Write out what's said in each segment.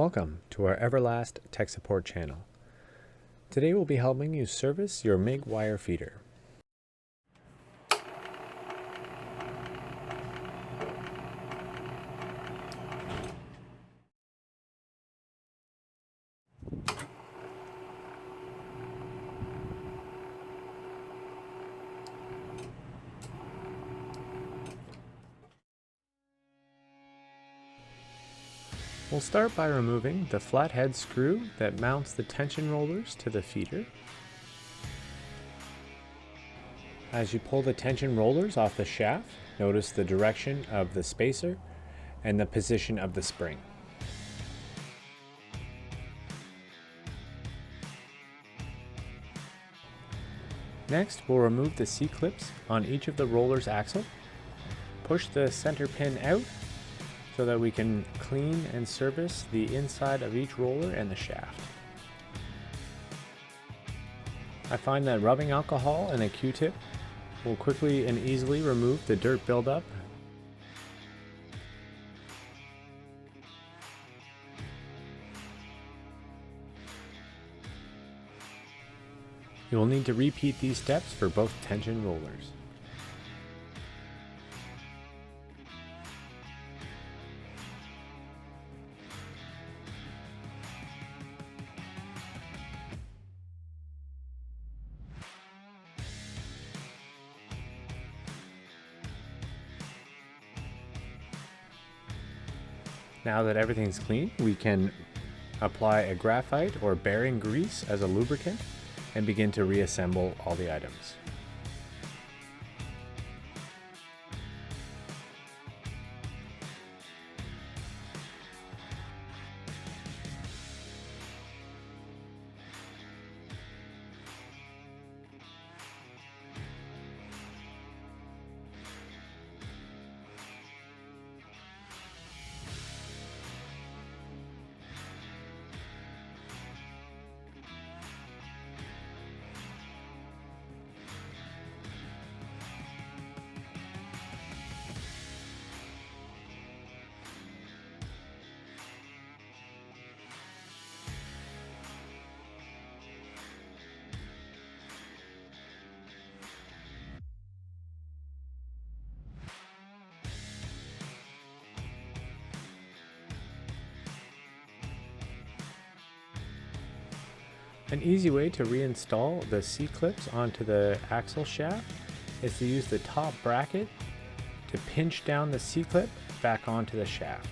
Welcome to our Everlast tech support channel. Today we'll be helping you service your MIG wire feeder. We'll start by removing the flathead screw that mounts the tension rollers to the feeder. As you pull the tension rollers off the shaft, notice the direction of the spacer and the position of the spring. Next, we'll remove the C-clips on each of the roller's axle. Push the center pin out so that we can clean and service the inside of each roller and the shaft. I find that rubbing alcohol and a Q-tip will quickly and easily remove the dirt buildup. You will need to repeat these steps for both tension rollers. Now that everything's clean, we can apply a graphite or bearing grease as a lubricant and begin to reassemble all the items. An easy way to reinstall the C-clips onto the axle shaft is to use the top bracket to pinch down the C-clip back onto the shaft.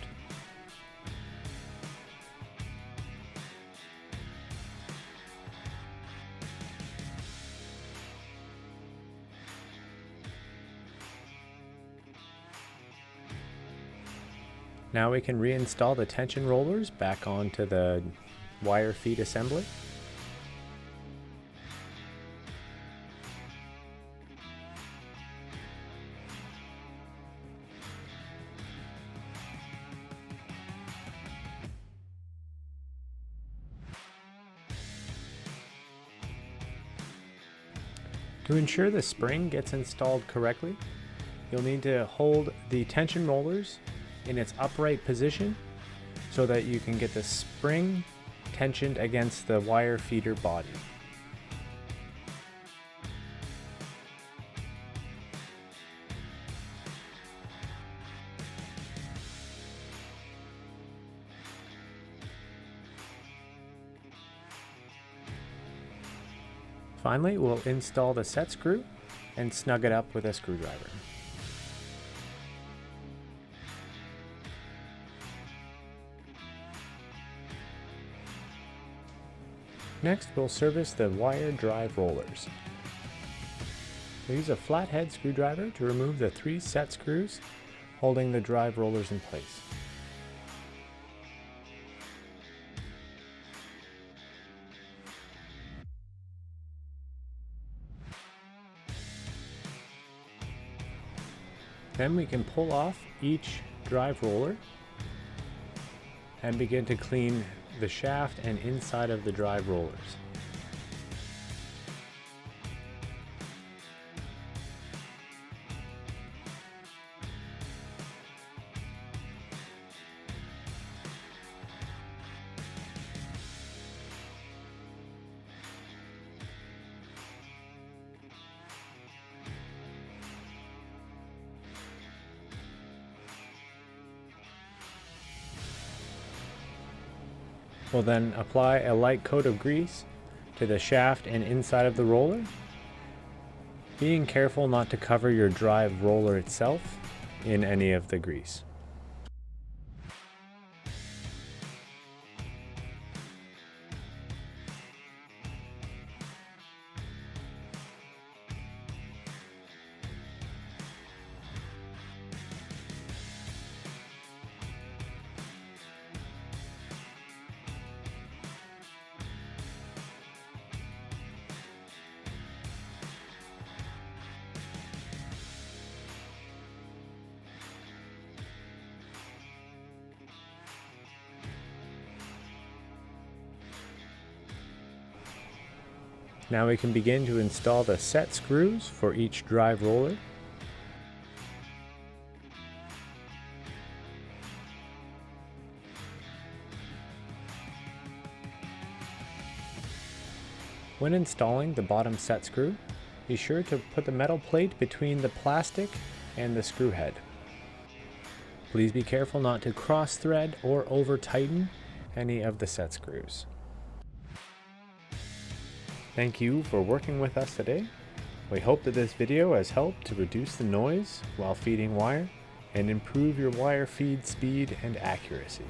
Now we can reinstall the tension rollers back onto the wire feed assembly. To ensure the spring gets installed correctly, you'll need to hold the tension rollers in its upright position so that you can get the spring tensioned against the wire feeder body. Finally, we'll install the set screw and snug it up with a screwdriver. Next, we'll service the wire drive rollers. We'll use a flathead screwdriver to remove the 3 set screws holding the drive rollers in place. Then we can pull off each drive roller and begin to clean the shaft and inside of the drive rollers. We'll then apply a light coat of grease to the shaft and inside of the roller, being careful not to cover your drive roller itself in any of the grease. Now we can begin to install the set screws for each drive roller. When installing the bottom set screw, be sure to put the metal plate between the plastic and the screw head. Please be careful not to cross thread or over tighten any of the set screws. Thank you for working with us today. We hope that this video has helped to reduce the noise while feeding wire and improve your wire feed speed and accuracy.